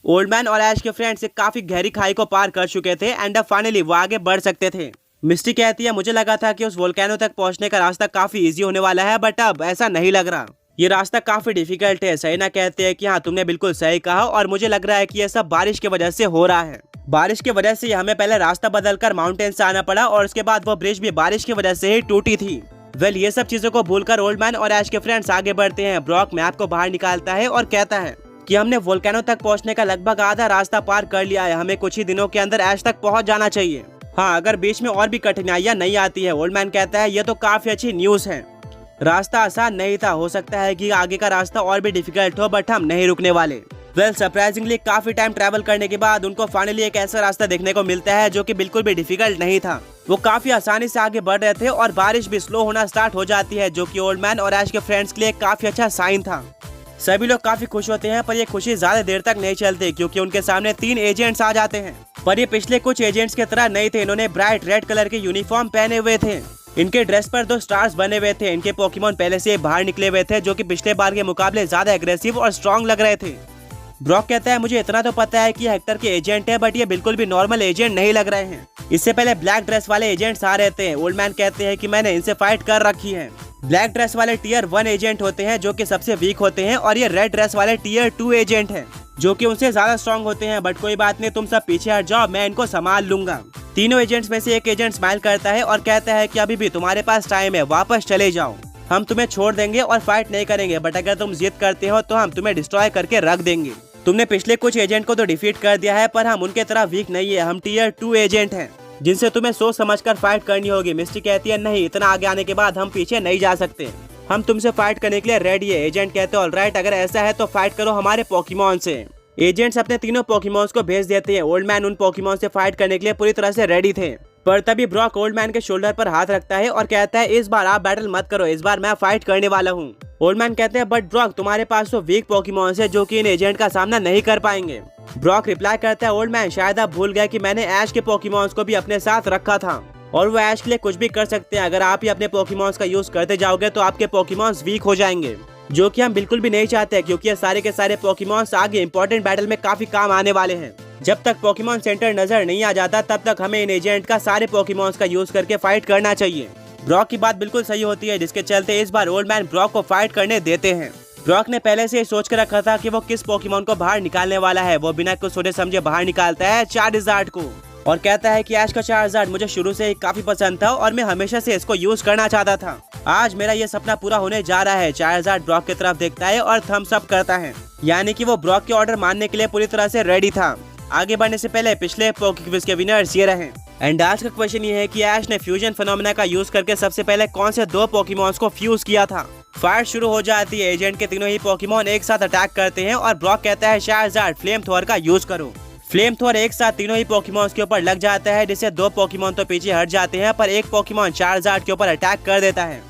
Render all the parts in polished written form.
Old man और ऐश के friends एक काफी गहरी खाई को पार कर चुके थे एंड अब फाइनली वो आगे बढ़ सकते थे। मिस्टी कहती है मुझे लगा था कि उस वोल्केनो तक पहुंचने का रास्ता काफी इजी होने वाला है, बट अब ऐसा नहीं लग रहा। ये रास्ता काफी डिफिकल्ट है। सैना कहते हैं कि हाँ तुमने बिल्कुल सही कहा और मुझे लग रहा है कि ये सब बारिश की वजह से हो रहा है। बारिश की वजह से हमें पहले रास्ता बदलकर माउंटेन से आना पड़ा और उसके बाद वो ब्रिज भी बारिश की वजह से ही टूटी थी। ये सब चीजों को भूलकर ओल्ड मैन और ऐश के फ्रेंड्स आगे बढ़ते हैं। ब्रॉक मैप को बाहर निकालता है और कहता है कि हमने वोल्केनो तक पहुंचने का लगभग आधा रास्ता पार कर लिया है, हमें कुछ ही दिनों के अंदर ऐश तक पहुंच जाना चाहिए। हाँ, अगर बीच में और भी कठिनाइयां नहीं आती है। ओल्ड मैन कहता है ये तो काफी अच्छी न्यूज है। रास्ता आसान नहीं था, हो सकता है कि आगे का रास्ता और भी डिफिकल्ट हो, बट हम नहीं रुकने वाले। सरप्राइजिंगली काफी टाइम ट्रैवल करने के बाद उनको फाइनली एक ऐसा रास्ता देखने को मिलता है जो कि बिल्कुल भी डिफिकल्ट नहीं था। वो काफी आसानी से आगे बढ़ रहे थे और बारिश भी स्लो होना स्टार्ट हो जाती है, जो कि ओल्ड मैन और ऐश के फ्रेंड्स के लिए काफी अच्छा साइन था। सभी लोग काफी खुश होते हैं, पर ये खुशी ज्यादा देर तक नहीं चलती क्योंकि उनके सामने 3 एजेंट्स आ जाते हैं। पर ये पिछले कुछ एजेंट्स की तरह नहीं थे। इन्होंने ब्राइट रेड कलर के यूनिफॉर्म पहने हुए थे। इनके ड्रेस पर 2 स्टार्स बने हुए थे। इनके पोकेमॉन पहले से बाहर निकले हुए थे, जो कि पिछले बार के मुकाबले ज्यादा एग्रेसिव और स्ट्रॉन्ग लग रहे थे। ब्रॉक कहता है मुझे इतना तो पता है कि हेक्टर के एजेंट है, बट ये बिल्कुल भी नॉर्मल एजेंट नहीं लग रहे हैं। इससे पहले ब्लैक ड्रेस वाले एजेंट्स आ रहे थे। ओल्ड मैन कहते हैं कि मैंने इनसे फाइट कर रखी है। ब्लैक ड्रेस वाले टियर 1 एजेंट होते हैं जो कि सबसे वीक होते हैं, और ये रेड ड्रेस वाले टियर 2 एजेंट हैं जो कि उनसे ज्यादा स्ट्रॉन्ग होते हैं। बट कोई बात नहीं, तुम सब पीछे हट जाओ, मैं इनको संभाल लूंगा। तीनों एजेंट्स में से एक एजेंट स्माइल करता है और कहता है कि अभी भी तुम्हारे पास टाइम है, वापस चले जाओ। हम तुम्हें छोड़ देंगे और फाइट नहीं करेंगे, बट अगर तुम जिद करते हो तो हम तुम्हें डिस्ट्रॉय करके रख देंगे। तुमने पिछले कुछ एजेंट को तो डिफीट कर दिया है, पर हम उनके तरह वीक नहीं है। हम टियर 2 एजेंट हैं जिनसे तुम्हें सोच समझकर फाइट करनी होगी। मिस्टी कहती है नहीं, इतना आगे आने के बाद हम पीछे नहीं जा सकते, हम तुमसे फाइट करने के लिए रेडी है। एजेंट कहते हैं ऑलराइट, अगर ऐसा है तो फाइट करो हमारे पोकेमॉन से। एजेंट्स अपने तीनों पोकेमॉन्स को भेज देते हैं। ओल्ड मैन उन पोकेमॉन से फाइट करने के लिए पूरी तरह से रेडी थे, पर तभी ब्रॉक ओल्ड मैन के शोल्डर पर हाथ रखता है और कहता है इस बार आप बैटल मत करो, इस बार मैं फाइट करने वाला हूँ। ओल्ड मैन कहते हैं बट ब्रॉक तुम्हारे पास तो वीक पोकेमॉन्स है जो कि इन एजेंट का सामना नहीं कर पाएंगे। ब्रॉक रिप्लाई करता है ओल्ड मैन शायद आप भूल गए कि मैंने ऐश के पोकेमॉन्स को भी अपने साथ रखा था और वो ऐश के लिए कुछ भी कर सकते हैं। अगर आप ही अपने पोकेमॉन्स का यूज करते जाओगे तो आपके पोकेमॉन्स वीक हो जाएंगे, जो कि हम बिल्कुल भी नहीं चाहते, क्योंकि ये सारे के सारे पोकेमॉन्स आगे इंपॉर्टेंट बैटल में काफी काम आने वाले हैं। जब तक पोकेमॉन सेंटर नजर नहीं आ जाता तब तक हमें इन एजेंट का सारे पोकेमॉन्स का यूज करके फाइट करना चाहिए। ब्रॉक की बात बिल्कुल सही होती है, जिसके चलते इस बार ओल्ड मैन ब्रॉक को फाइट करने देते हैं। ब्रॉक ने पहले से सोच कर रखा था कि वो किस पोकेमॉन को बाहर निकालने वाला है। वो बिना कुछ सोचे समझे बाहर निकालता है चार्जर्ड को और कहता है कि ऐश का चार्जर्ड मुझे शुरू से ही काफी पसंद था और मैं हमेशा से इसको यूज करना चाहता था। आज मेरा ये सपना पूरा होने जा रहा है। चार्जर्ड ब्रॉक की तरफ देखता है और थम्स अप करता है, यानी कि वो ब्रॉक के ऑर्डर मानने के लिए पूरी तरह से रेडी था। आगे बढ़ने से पहले पिछले पोके क्विज के विनर्स ये रहे। एंड आज का क्वेश्चन ये है कि ऐश ने फ्यूजन फिनोमेना का यूज करके सबसे पहले कौन से 2 पोकेमॉन्स को फ्यूज किया था। फाइट शुरू हो जाती है। एजेंट के तीनों ही पोकेमॉन एक साथ अटैक करते हैं और ब्रॉक कहता है चार्जर्ड फ्लेम थ्रोअर का यूज करो। फ्लेम थ्रोअर एक साथ तीनों ही पोकेमॉन्स के ऊपर लग जाता है, जिससे 2 पोकेमॉन तो पीछे हट जाते हैं, पर एक पोकेमॉन चार्जर्ड के ऊपर अटैक कर देता है,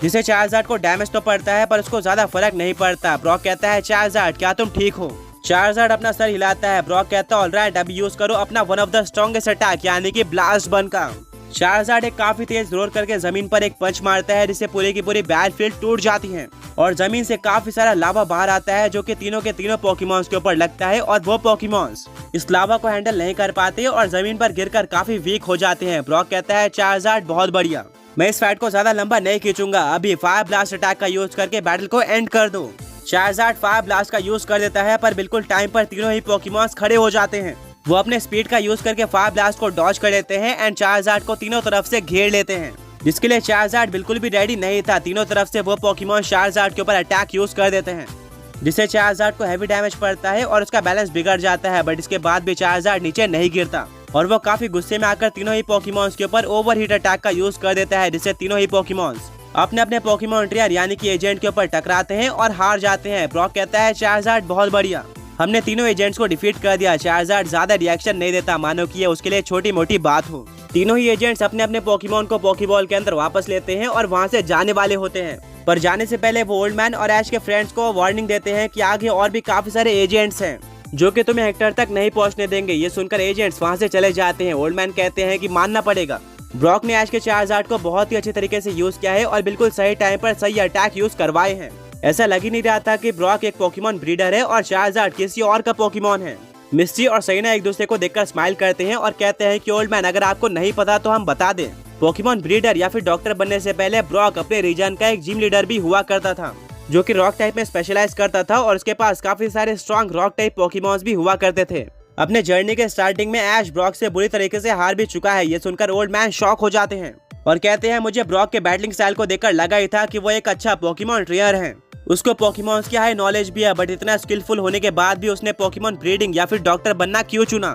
जिससे चार्जर्ड को डैमेज तो पड़ता है पर उसको ज्यादा फर्क नहीं पड़ता। ब्रॉक कहता है चार्जर्ड क्या तुम ठीक हो। चार्जर्ड अपना सर हिलाता है। ब्रॉक कहता है ऑलराइट, अभी यूज करो अपना one of the strongest attack, यानी कि ब्लास्ट बन का। चार्जर्ड एक काफी तेज रोर करके जमीन पर एक पंच मारता है, जिससे पूरी की पूरी बैटलफील्ड टूट जाती है और जमीन से काफी सारा लावा बाहर आता है, जो कि तीनों के तीनों पोकेमॉन्स के ऊपर लगता है और वो पोकेमॉन्स इस लावा को हैंडल नहीं कर पाते और जमीन पर गिरकर काफी वीक हो जाते हैं। ब्रॉक कहता है चार्जर्ड बहुत बढ़िया, मैं इस फाइट को ज्यादा लंबा नहीं खींचूंगा, अभी फायर ब्लास्ट अटैक का यूज करके बैटल को एंड कर दो। चार्जर्ड फायर ब्लास्ट का यूज कर देता है, पर बिल्कुल टाइम पर तीनों ही पोकेमॉन्स खड़े हो जाते हैं। वो अपने स्पीड का यूज करके फायर ब्लास्ट को डॉज कर लेते हैं एंड चार्जर्ड को तीनों तरफ से घेर लेते हैं, जिसके लिए चार्जर्ड बिल्कुल भी रेडी नहीं था। तीनों तरफ से वो पोकेमॉन चार्जर्ड के ऊपर अटैक यूज कर देते हैं, जिससे चार्जर्ड को हैवी डैमेज पड़ता है और उसका बैलेंस बिगड़ जाता है, बट इसके बाद भी चार्जर्ड नीचे नहीं गिरता और वो काफी गुस्से में आकर तीनों ही पोकेमॉन्स के ऊपर ओवरहीट अटैक का यूज कर देता है, जिससे तीनों ही पोकेमॉन्स अपने अपने पोकेमॉन ट्रेनर यानी कि एजेंट के ऊपर टकराते हैं और हार जाते हैं। ब्रॉक कहता है चार्जर्ड बहुत बढ़िया, हमने तीनों एजेंट्स को डिफीट कर दिया। चार्जर्ड ज्यादा रिएक्शन नहीं देता, मानो कि ये उसके लिए छोटी मोटी बात हो। तीनों ही एजेंट्स अपने अपने पोकेमॉन को पोकेबॉल के अंदर वापस लेते हैं और वहाँ से जाने वाले होते हैं, पर जाने से पहले वो ओल्ड मैन और ऐश के फ्रेंड्स को वार्निंग देते हैं कि आगे और भी काफी सारे एजेंट्स हैं जो कि तुम्हें हेक्टर तक नहीं पहुंचने देंगे। ये सुनकर एजेंट्स वहां से चले जाते हैं। ओल्ड मैन कहते हैं कि मानना पड़ेगा, ब्रॉक ने ऐश के चार्जर्ड को बहुत ही अच्छे तरीके से यूज किया है और बिल्कुल सही टाइम पर सही अटैक यूज करवाए हैं। ऐसा लग ही नहीं रहा था कि ब्रॉक एक पोकेमॉन ब्रीडर है और चार्जर्ड किसी और का पोकेमॉन है। मिस्टी और सईना एक दूसरे को देखकर स्माइल करते हैं और कहते हैं कि ओल्ड मैन, अगर आपको नहीं पता तो हम बता दें, पोकेमॉन ब्रीडर या फिर डॉक्टर बनने से पहले ब्रॉक अपने रीजन का एक जिम लीडर भी हुआ करता था, जो कि रॉक टाइप में स्पेशलाइज करता था और उसके पास काफी सारे स्ट्रॉन्ग रॉक टाइप पोकेमॉन्स भी हुआ करते थे। अपने जर्नी के स्टार्टिंग में ऐश ब्रॉक से बुरी तरीके से हार भी चुका है। ये सुनकर ओल्ड मैन शॉक हो जाते हैं और कहते हैं, मुझे ब्रॉक के बैटलिंग स्टाइल को देखकर लगा ही था कि वो एक अच्छा पोकेमॉन ट्रेनर है। उसको पोकेमॉन्स की हाई नॉलेज भी है, बट इतना स्किलफुल होने के बाद भी उसने पोकेमॉन ब्रीडिंग या फिर डॉक्टर बनना क्यों चुना?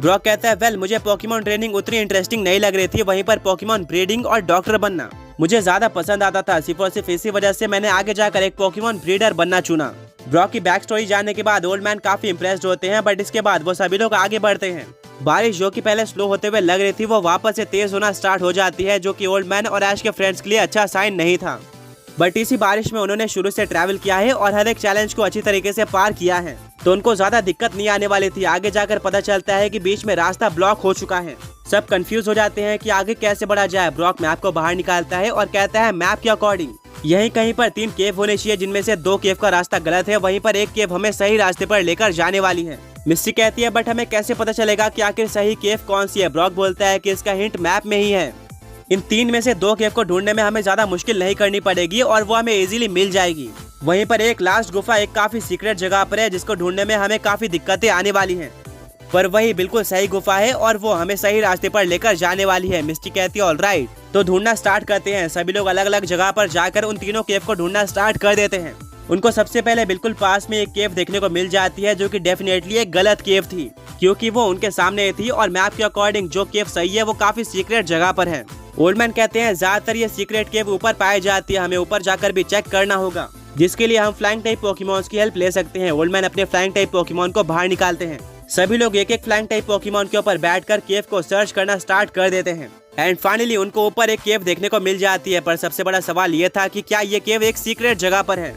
ब्रॉक कहता है, वेल, मुझे पोकेमॉन ट्रेनिंग उतनी इंटरेस्टिंग नहीं लग रही थी, वहीं पर पोकेमॉन ब्रीडिंग और डॉक्टर बनना मुझे ज्यादा पसंद आता था। सिर्फ और सिर्फ इसी वजह से मैंने आगे जाकर एक पोकेमॉन ब्रीडर बनना चुना। ब्रॉक की बैक स्टोरी जानने के बाद ओल्ड मैन काफी इंप्रेस्ड होते हैं, बट इसके बाद वो सभी लोग आगे बढ़ते हैं। बारिश जो कि पहले स्लो होते हुए लग रही थी, वो वापस से तेज होना स्टार्ट हो जाती है, जो कि ओल्ड मैन और ऐश के फ्रेंड्स के लिए अच्छा साइन नहीं था। बट इसी बारिश में उन्होंने शुरू से ट्रैवल किया है और हर एक चैलेंज को अच्छी तरीके से पार किया है, तो उनको ज्यादा दिक्कत नहीं आने वाली थी। आगे जाकर पता चलता है कि बीच में रास्ता ब्लॉक हो चुका है। सब कंफ्यूज हो जाते हैं कि आगे कैसे बढ़ा जाए। ब्रॉक मैप को बाहर निकालता है और कहता है, मैप के अकॉर्डिंग यहीं कहीं पर 3 केव होने चाहिए, जिनमें से 2 केव का रास्ता गलत है, वहीं पर एक केव हमें सही रास्ते पर लेकर जाने वाली है। मिस्टी कहती है, बट हमें कैसे पता चलेगा कि आखिर सही केव कौन सी है? ब्रॉक बोलता है कि इसका हिंट मैप में ही है। इन 3 में से 2 केव को ढूंढने में हमें ज्यादा मुश्किल नहीं करनी पड़ेगी और वो हमें इजीली मिल जाएगी। वहीं पर एक लास्ट गुफा एक काफी सीक्रेट जगह पर है, जिसको ढूंढने में हमें काफी दिक्कतें आने वाली हैं, पर वही बिल्कुल सही गुफा है और वो हमें सही रास्ते पर लेकर जाने वाली है। मिस्टी कहती है, ऑलराइट, तो ढूंढना स्टार्ट करते हैं। सभी लोग अलग अलग जगह पर जाकर उन तीनों केव को ढूंढना स्टार्ट कर देते हैं। उनको सबसे पहले बिल्कुल पास में एक केव देखने को मिल जाती है, जो कि डेफिनेटली एक गलत केव थी, क्योंकि वो उनके सामने थी और मैप के अकॉर्डिंग जो केव सही है वो काफी सीक्रेट जगह पर है। ओल्ड मैन कहते हैं, ज्यादातर ये सीक्रेट केव ऊपर पाई जाती है, हमें ऊपर जाकर भी चेक करना होगा, जिसके लिए हम फ्लाइंग टाइप पोकेमॉन्स की हेल्प ले सकते हैं। ओल्ड मैन अपने फ्लाइंग टाइप पोकेमॉन को बाहर निकालते हैं। सभी लोग एक एक फ्लाइंग टाइप पोकेमॉन के ऊपर बैठकर केव को सर्च करना स्टार्ट कर देते हैं एंड फाइनली उनको ऊपर एक केव देखने को मिल जाती है। पर सबसे बड़ा सवाल ये था कि क्या ये केव एक सीक्रेट जगह पर है?